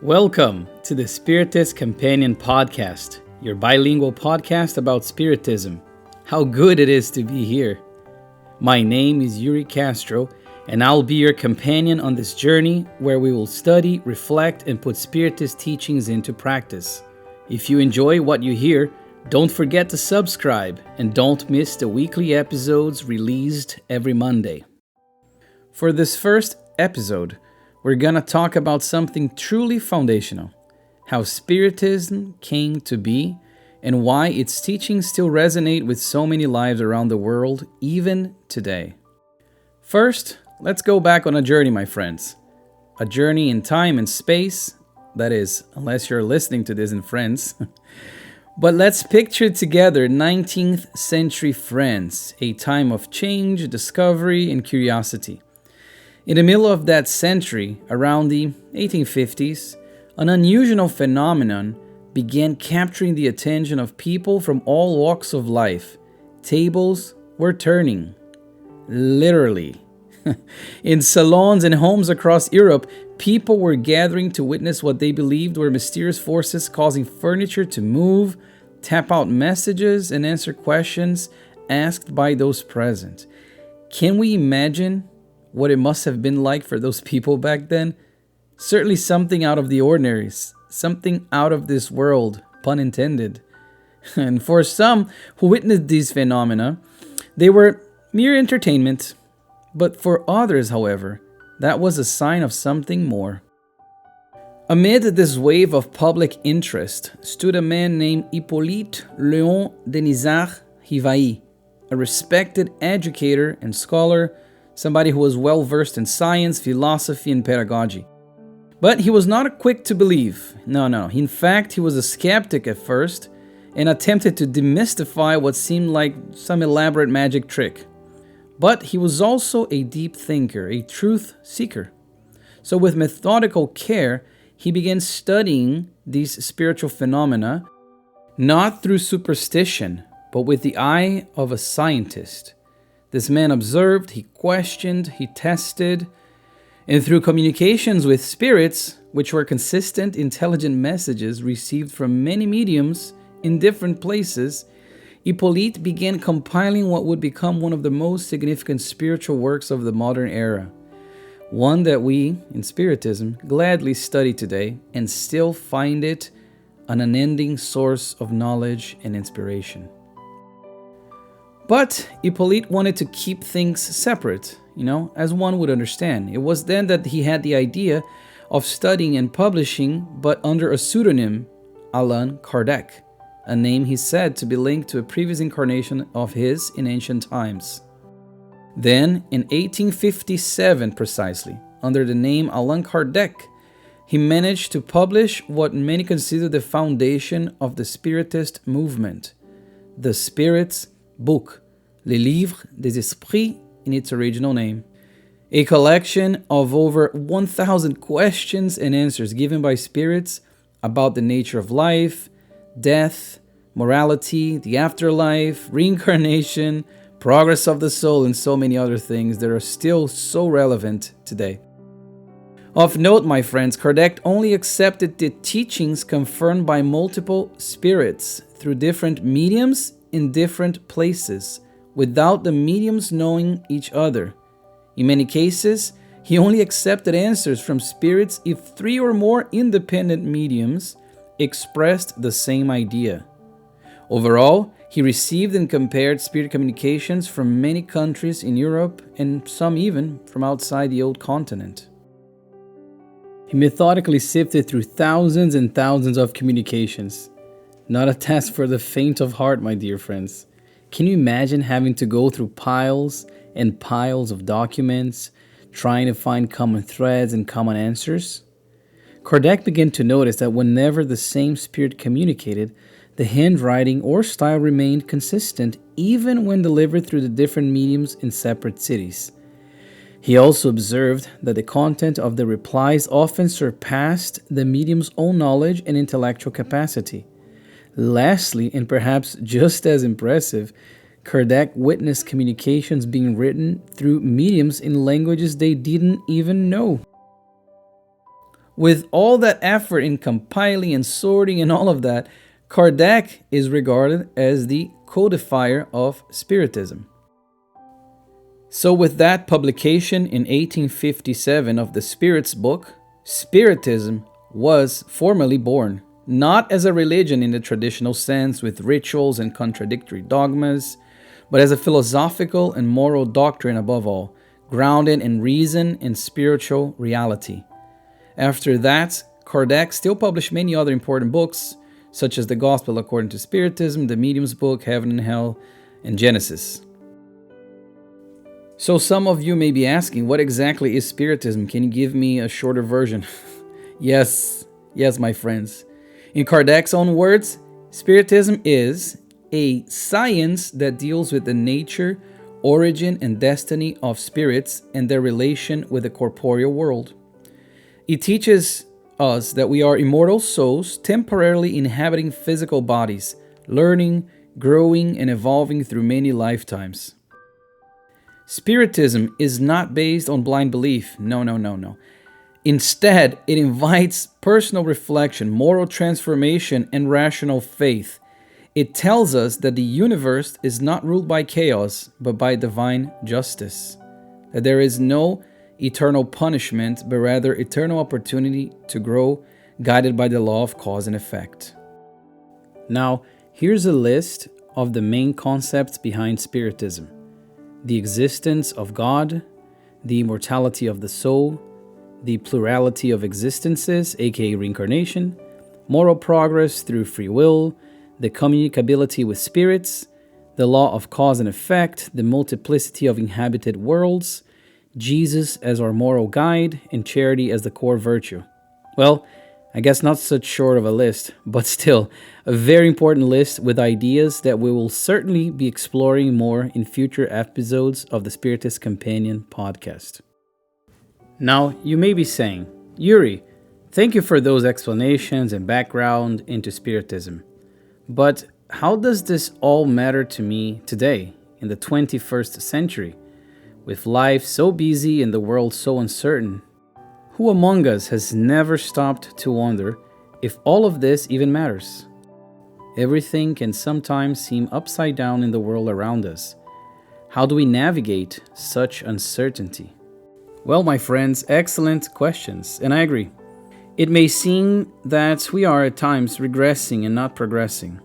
Welcome to the Spiritist Companion podcast, your bilingual podcast about Spiritism. How good it is to be here. My name is Yuri Castro, and I'll be your companion on this journey where we will study, reflect, and put Spiritist teachings into practice. If you enjoy what you hear, don't forget to subscribe and don't miss the weekly episodes released every Monday. For this first episode, we're gonna talk about something truly foundational, how Spiritism came to be and why its teachings still resonate with so many lives around the world, even today. First, let's go back on a journey, my friends. A journey in time and space, that is, unless you're listening to this in France. But let's picture together 19th century France, a time of change, discovery, and curiosity. In the middle of that century, around the 1850s, an unusual phenomenon began capturing the attention of people from all walks of life. Tables were turning. Literally. In salons and homes across Europe, people were gathering to witness what they believed were mysterious forces causing furniture to move, tap out messages, and answer questions asked by those present. Can we imagine what it must have been like for those people back then? Certainly something out of the ordinary, something out of this world, pun intended. And for some who witnessed these phenomena, they were mere entertainment. But for others, however, that was a sign of something more. Amid this wave of public interest stood a man named Hippolyte Léon Denisard Rivail, a respected educator and scholar, somebody who was well-versed in science, philosophy, and pedagogy. But he was not quick to believe. No. In fact, he was a skeptic at first and attempted to demystify what seemed like some elaborate magic trick. But he was also a deep thinker, a truth seeker. So with methodical care, he began studying these spiritual phenomena, not through superstition, but with the eye of a scientist. This man observed, he questioned, he tested, and through communications with spirits, which were consistent, intelligent messages received from many mediums in different places, Hippolyte began compiling what would become one of the most significant spiritual works of the modern era. One that we, in Spiritism, gladly study today and still find it an unending source of knowledge and inspiration. But Hippolyte wanted to keep things separate, as one would understand. It was then that he had the idea of studying and publishing, but under a pseudonym, Allan Kardec, a name he said to be linked to a previous incarnation of his in ancient times. Then, in 1857 precisely, under the name Allan Kardec, he managed to publish what many consider the foundation of the Spiritist movement, the Spirit's book, Le Livre des Esprits in its original name, a collection of over 1,000 questions and answers given by spirits about the nature of life, death, morality, the afterlife, reincarnation, progress of the soul, and so many other things that are still so relevant today. Of note, my friends, Kardec only accepted the teachings confirmed by multiple spirits through different mediums in different places, without the mediums knowing each other. In many cases, he only accepted answers from spirits if 3 or more independent mediums expressed the same idea. Overall, he received and compared spirit communications from many countries in Europe and some even from outside the old continent. He methodically sifted through thousands and thousands of communications. Not a task for the faint of heart, my dear friends. Can you imagine having to go through piles and piles of documents, trying to find common threads and common answers? Kardec began to notice that whenever the same spirit communicated, the handwriting or style remained consistent even when delivered through the different mediums in separate cities. He also observed that the content of the replies often surpassed the medium's own knowledge and intellectual capacity. Lastly, and perhaps just as impressive, Kardec witnessed communications being written through mediums in languages they didn't even know. With all that effort in compiling and sorting and all of that, Kardec is regarded as the codifier of Spiritism. So with that publication in 1857 of the Spirit's book, Spiritism was formally born, not as a religion in the traditional sense with rituals and contradictory dogmas, but as a philosophical and moral doctrine above all, grounded in reason and spiritual reality. After that, Kardec still published many other important books, such as the Gospel According to Spiritism, the Medium's Book, Heaven and Hell, and Genesis. So some of you may be asking, what exactly is Spiritism? Can you give me a shorter version? Yes, my friends. In Kardec's own words, Spiritism is a science that deals with the nature, origin, and destiny of spirits and their relation with the corporeal world. It teaches us that we are immortal souls temporarily inhabiting physical bodies, learning, growing, and evolving through many lifetimes. Spiritism is not based on blind belief. No. Instead, it invites personal reflection, moral transformation, and rational faith. It tells us that the universe is not ruled by chaos, but by divine justice. That there is no eternal punishment, but rather eternal opportunity to grow, guided by the law of cause and effect. Now, here's a list of the main concepts behind Spiritism: the existence of God, the immortality of the soul, the plurality of existences, aka reincarnation, moral progress through free will, the communicability with spirits, the law of cause and effect, the multiplicity of inhabited worlds, Jesus as our moral guide, and charity as the core virtue. Well, I guess not such short of a list, but still a very important list with ideas that we will certainly be exploring more in future episodes of the Spiritist Companion podcast. Now, you may be saying, Yuri, thank you for those explanations and background into Spiritism. But how does this all matter to me today, in the 21st century, with life so busy and the world so uncertain? Who among us has never stopped to wonder if all of this even matters? Everything can sometimes seem upside down in the world around us. How do we navigate such uncertainty? Well, my friends, excellent questions, and I agree. It may seem that we are at times regressing and not progressing.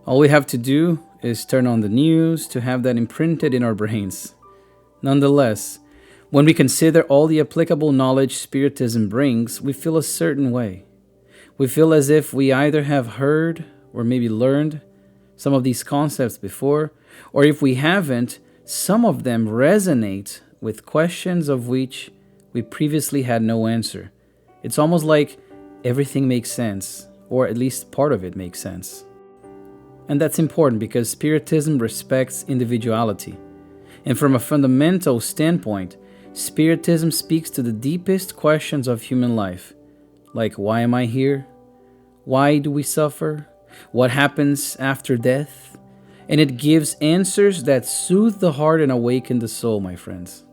All we have to do is turn on the news to have that imprinted in our brains. Nonetheless, when we consider all the applicable knowledge Spiritism brings, we feel a certain way. We feel as if we either have heard or maybe learned some of these concepts before, or if we haven't, some of them resonate with questions of which we previously had no answer. It's almost like everything makes sense, or at least part of it makes sense. And that's important because Spiritism respects individuality. And from a fundamental standpoint, Spiritism speaks to the deepest questions of human life, like why am I here? Why do we suffer? What happens after death? And it gives answers that soothe the heart and awaken the soul, my friends.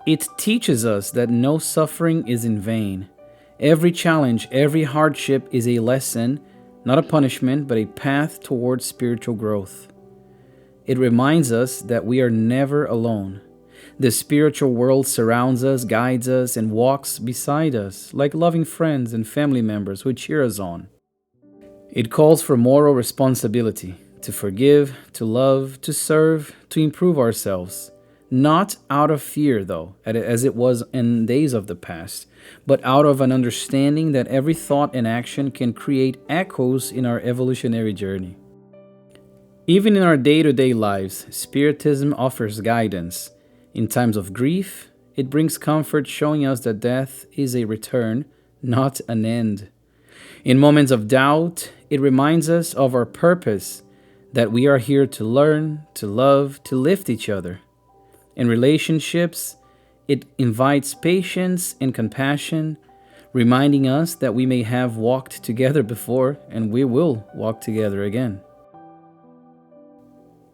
It teaches us that no suffering is in vain. Every challenge, every hardship is a lesson, not a punishment, but a path towards spiritual growth. It reminds us that we are never alone. The spiritual world surrounds us, guides us, and walks beside us like loving friends and family members who cheer us on. It calls for moral responsibility, to forgive, to love, to serve, to improve ourselves. Not out of fear, though, as it was in days of the past, but out of an understanding that every thought and action can create echoes in our evolutionary journey. Even in our day-to-day lives, Spiritism offers guidance. In times of grief, it brings comfort, showing us that death is a return, not an end. In moments of doubt, it reminds us of our purpose, that we are here to learn, to love, to lift each other. In relationships, it invites patience and compassion, reminding us that we may have walked together before and we will walk together again.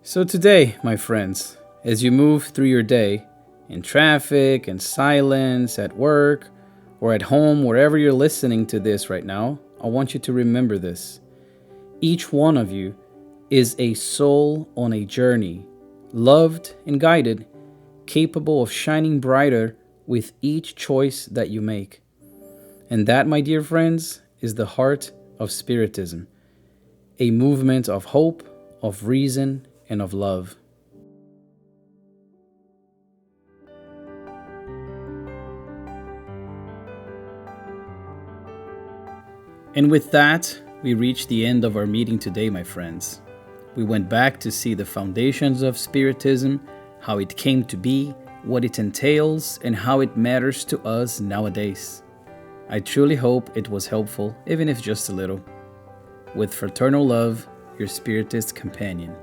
So today, my friends, as you move through your day, in traffic and silence, at work, or at home, wherever you're listening to this right now, I want you to remember this. Each one of you is a soul on a journey, loved and guided, capable of shining brighter with each choice that you make. And that, my dear friends, is the heart of Spiritism, a movement of hope, of reason, and of love. And with that, we reached the end of our meeting today, my friends. We went back to see the foundations of Spiritism, how it came to be, what it entails, and how it matters to us nowadays. I truly hope it was helpful, even if just a little. With fraternal love, your Spiritist companion.